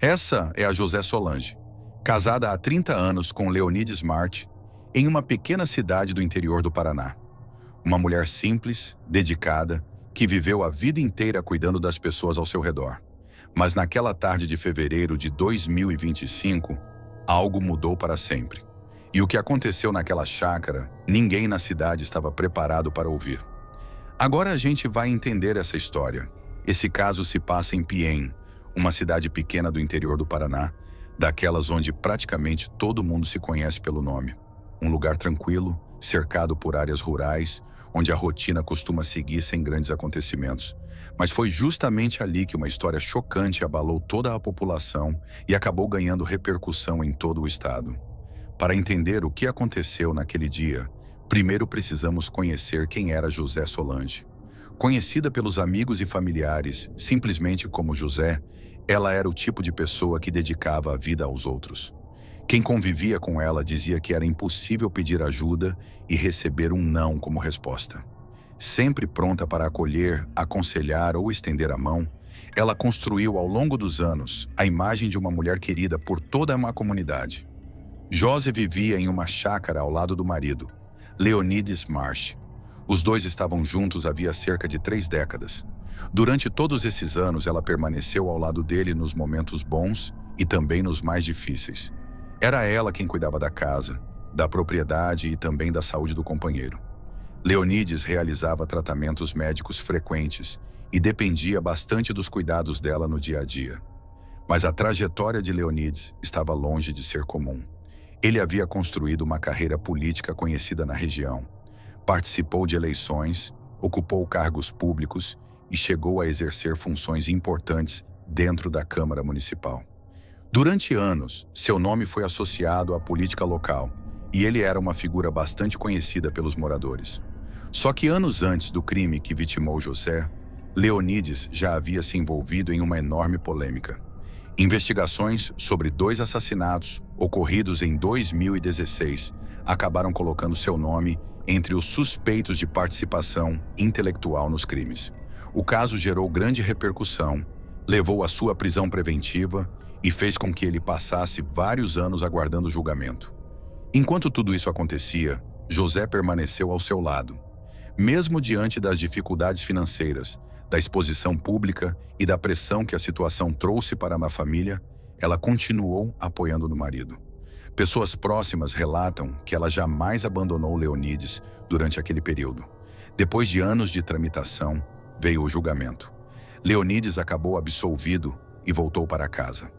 Essa é a José Solange, casada há 30 anos com Leonides Marte, em uma pequena cidade do interior do Paraná. Uma mulher simples, dedicada, que viveu a vida inteira cuidando das pessoas ao seu redor. Mas naquela tarde de fevereiro de 2025, algo mudou para sempre. E o que aconteceu naquela chácara, ninguém na cidade estava preparado para ouvir. Agora a gente vai entender essa história. Esse caso se passa em Piém, uma cidade pequena do interior do Paraná, daquelas onde praticamente todo mundo se conhece pelo nome. Um lugar tranquilo, cercado por áreas rurais, onde a rotina costuma seguir sem grandes acontecimentos. Mas foi justamente ali que uma história chocante abalou toda a população e acabou ganhando repercussão em todo o estado. Para entender o que aconteceu naquele dia, primeiro precisamos conhecer quem era José Solange. Conhecida pelos amigos e familiares simplesmente como José, ela era o tipo de pessoa que dedicava a vida aos outros. Quem convivia com ela dizia que era impossível pedir ajuda e receber um não como resposta. Sempre pronta para acolher, aconselhar ou estender a mão, ela construiu ao longo dos anos a imagem de uma mulher querida por toda uma comunidade. Josi vivia em uma chácara ao lado do marido, Leonides Marche. Os dois estavam juntos havia cerca de 3 décadas. Durante todos esses anos, ela permaneceu ao lado dele nos momentos bons e também nos mais difíceis. Era ela quem cuidava da casa, da propriedade e também da saúde do companheiro. Leonides realizava tratamentos médicos frequentes e dependia bastante dos cuidados dela no dia a dia. Mas a trajetória de Leonides estava longe de ser comum. Ele havia construído uma carreira política conhecida na região. Participou de eleições, ocupou cargos públicos e chegou a exercer funções importantes dentro da Câmara Municipal. Durante anos, seu nome foi associado à política local e ele era uma figura bastante conhecida pelos moradores. Só que anos antes do crime que vitimou José, Leonides já havia se envolvido em uma enorme polêmica. Investigações sobre 2 assassinatos ocorridos em 2016 acabaram colocando seu nome entre os suspeitos de participação intelectual nos crimes. O caso gerou grande repercussão, levou à sua prisão preventiva e fez com que ele passasse vários anos aguardando julgamento. Enquanto tudo isso acontecia, José permaneceu ao seu lado. Mesmo diante das dificuldades financeiras, da exposição pública e da pressão que a situação trouxe para a família, ela continuou apoiando no marido. Pessoas próximas relatam que ela jamais abandonou Leonides durante aquele período. Depois de anos de tramitação, veio o julgamento. Leonides acabou absolvido e voltou para casa.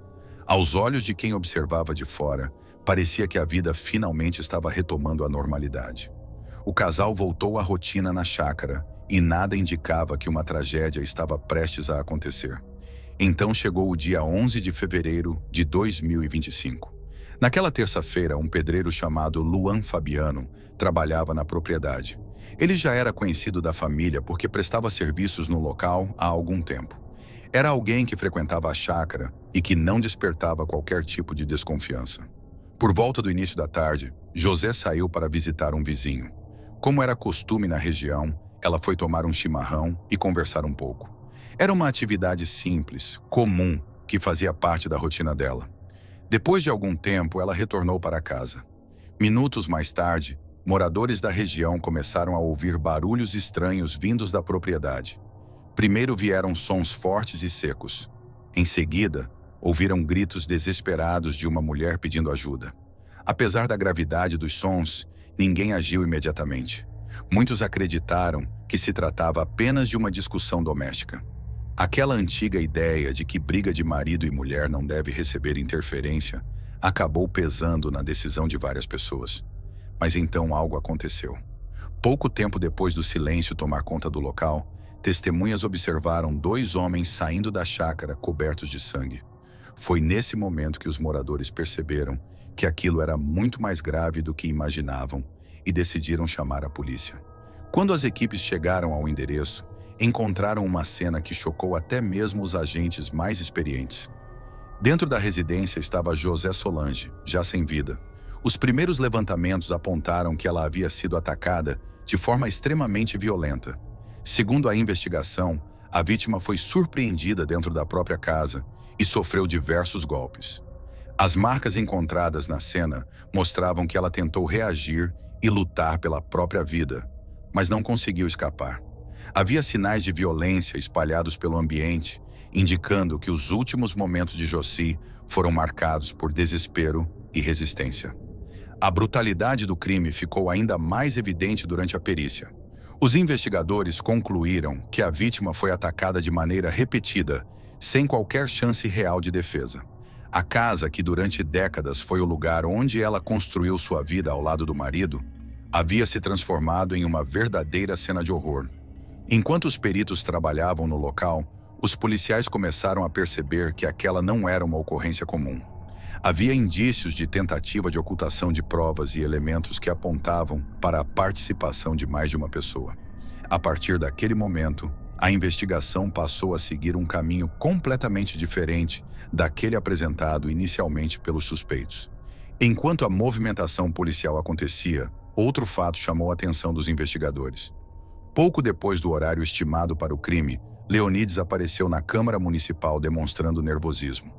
Aos olhos de quem observava de fora, parecia que a vida finalmente estava retomando a normalidade. O casal voltou à rotina na chácara e nada indicava que uma tragédia estava prestes a acontecer. Então chegou o dia 11 de fevereiro de 2025. Naquela terça-feira, um pedreiro chamado Luan Fabiano trabalhava na propriedade. Ele já era conhecido da família porque prestava serviços no local há algum tempo. Era alguém que frequentava a chácara e que não despertava qualquer tipo de desconfiança. Por volta do início da tarde, José saiu para visitar um vizinho. Como era costume na região, ela foi tomar um chimarrão e conversar um pouco. Era uma atividade simples, comum, que fazia parte da rotina dela. Depois de algum tempo, ela retornou para casa. Minutos mais tarde, moradores da região começaram a ouvir barulhos estranhos vindos da propriedade. Primeiro vieram sons fortes e secos. Em seguida, ouviram gritos desesperados de uma mulher pedindo ajuda. Apesar da gravidade dos sons, ninguém agiu imediatamente. Muitos acreditaram que se tratava apenas de uma discussão doméstica. Aquela antiga ideia de que briga de marido e mulher não deve receber interferência acabou pesando na decisão de várias pessoas. Mas então algo aconteceu. Pouco tempo depois do silêncio tomar conta do local, testemunhas observaram 2 homens saindo da chácara cobertos de sangue. Foi nesse momento que os moradores perceberam que aquilo era muito mais grave do que imaginavam e decidiram chamar a polícia. Quando as equipes chegaram ao endereço, encontraram uma cena que chocou até mesmo os agentes mais experientes. Dentro da residência estava José Solange, já sem vida. Os primeiros levantamentos apontaram que ela havia sido atacada de forma extremamente violenta. Segundo a investigação, a vítima foi surpreendida dentro da própria casa e sofreu diversos golpes. As marcas encontradas na cena mostravam que ela tentou reagir e lutar pela própria vida, mas não conseguiu escapar. Havia sinais de violência espalhados pelo ambiente, indicando que os últimos momentos de Josie foram marcados por desespero e resistência. A brutalidade do crime ficou ainda mais evidente durante a perícia. Os investigadores concluíram que a vítima foi atacada de maneira repetida, sem qualquer chance real de defesa. A casa, que durante décadas foi o lugar onde ela construiu sua vida ao lado do marido, havia se transformado em uma verdadeira cena de horror. Enquanto os peritos trabalhavam no local, os policiais começaram a perceber que aquela não era uma ocorrência comum. Havia indícios de tentativa de ocultação de provas e elementos que apontavam para a participação de mais de uma pessoa. A partir daquele momento, a investigação passou a seguir um caminho completamente diferente daquele apresentado inicialmente pelos suspeitos. Enquanto a movimentação policial acontecia, outro fato chamou a atenção dos investigadores. Pouco depois do horário estimado para o crime, Leonides apareceu na Câmara Municipal demonstrando nervosismo.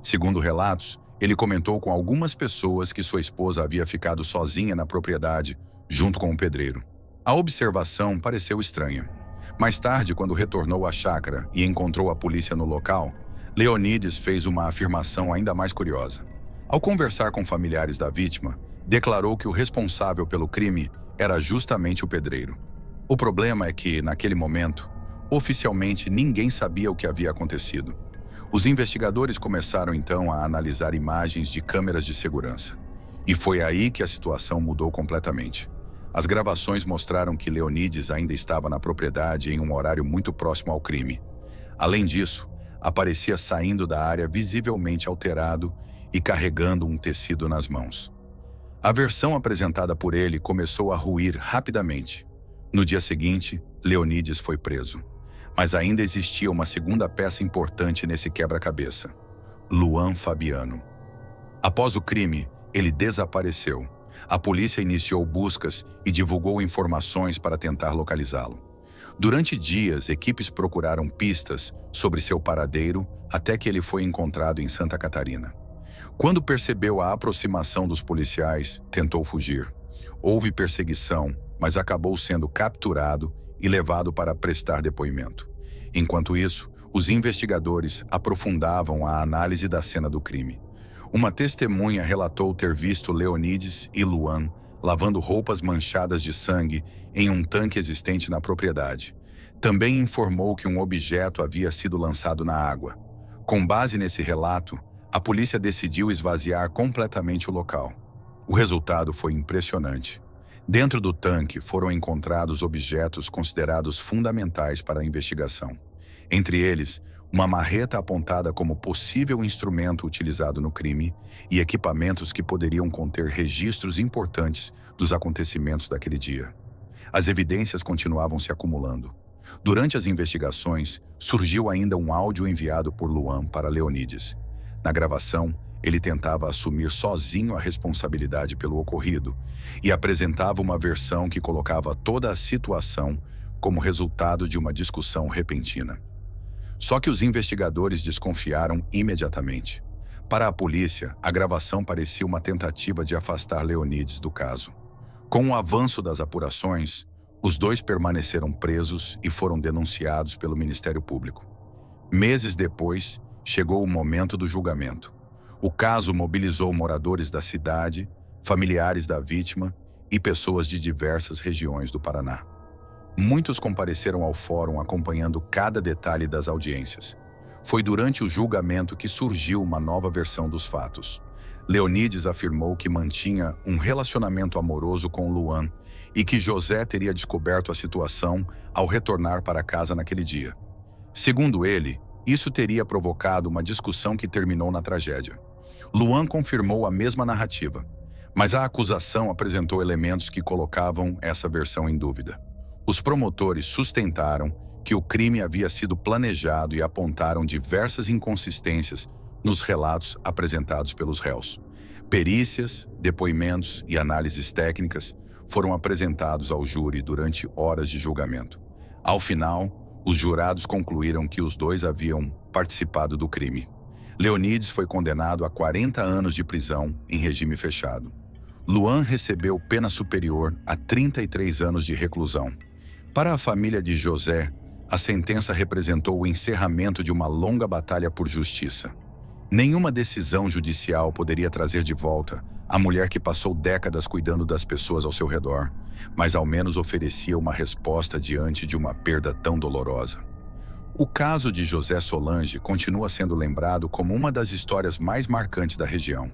Segundo relatos, ele comentou com algumas pessoas que sua esposa havia ficado sozinha na propriedade, junto com um pedreiro. A observação pareceu estranha. Mais tarde, quando retornou à chácara e encontrou a polícia no local, Leonides fez uma afirmação ainda mais curiosa. Ao conversar com familiares da vítima, declarou que o responsável pelo crime era justamente o pedreiro. O problema é que, naquele momento, oficialmente ninguém sabia o que havia acontecido. Os investigadores começaram então a analisar imagens de câmeras de segurança. E foi aí que a situação mudou completamente. As gravações mostraram que Leonides ainda estava na propriedade em um horário muito próximo ao crime. Além disso, aparecia saindo da área visivelmente alterado e carregando um tecido nas mãos. A versão apresentada por ele começou a ruir rapidamente. No dia seguinte, Leonides foi preso. Mas ainda existia uma segunda peça importante nesse quebra-cabeça: Luan Fabiano. Após o crime, ele desapareceu. A polícia iniciou buscas e divulgou informações para tentar localizá-lo. Durante dias, equipes procuraram pistas sobre seu paradeiro até que ele foi encontrado em Santa Catarina. Quando percebeu a aproximação dos policiais, tentou fugir. Houve perseguição, mas acabou sendo capturado e levado para prestar depoimento. Enquanto isso, os investigadores aprofundavam a análise da cena do crime. Uma testemunha relatou ter visto Leonides e Luan lavando roupas manchadas de sangue em um tanque existente na propriedade. Também informou que um objeto havia sido lançado na água. Com base nesse relato, a polícia decidiu esvaziar completamente o local. O resultado foi impressionante. Dentro do tanque foram encontrados objetos considerados fundamentais para a investigação. Entre eles, uma marreta apontada como possível instrumento utilizado no crime e equipamentos que poderiam conter registros importantes dos acontecimentos daquele dia. As evidências continuavam se acumulando. Durante as investigações, surgiu ainda um áudio enviado por Luan para Leonides. Na gravação, ele tentava assumir sozinho a responsabilidade pelo ocorrido e apresentava uma versão que colocava toda a situação como resultado de uma discussão repentina. Só que os investigadores desconfiaram imediatamente. Para a polícia, a gravação parecia uma tentativa de afastar Leonides do caso. Com o avanço das apurações, os dois permaneceram presos e foram denunciados pelo Ministério Público. Meses depois, chegou o momento do julgamento. O caso mobilizou moradores da cidade, familiares da vítima e pessoas de diversas regiões do Paraná. Muitos compareceram ao fórum acompanhando cada detalhe das audiências. Foi durante o julgamento que surgiu uma nova versão dos fatos. Leonides afirmou que mantinha um relacionamento amoroso com Luan e que José teria descoberto a situação ao retornar para casa naquele dia. Segundo ele, isso teria provocado uma discussão que terminou na tragédia. Luan confirmou a mesma narrativa, mas a acusação apresentou elementos que colocavam essa versão em dúvida. Os promotores sustentaram que o crime havia sido planejado e apontaram diversas inconsistências nos relatos apresentados pelos réus. Perícias, depoimentos e análises técnicas foram apresentados ao júri durante horas de julgamento. Ao final, os jurados concluíram que os dois haviam participado do crime. Leonides foi condenado a 40 anos de prisão em regime fechado. Luan recebeu pena superior a 33 anos de reclusão. Para a família de José, a sentença representou o encerramento de uma longa batalha por justiça. Nenhuma decisão judicial poderia trazer de volta a mulher que passou décadas cuidando das pessoas ao seu redor, mas ao menos oferecia uma resposta diante de uma perda tão dolorosa. O caso de José Solange continua sendo lembrado como uma das histórias mais marcantes da região.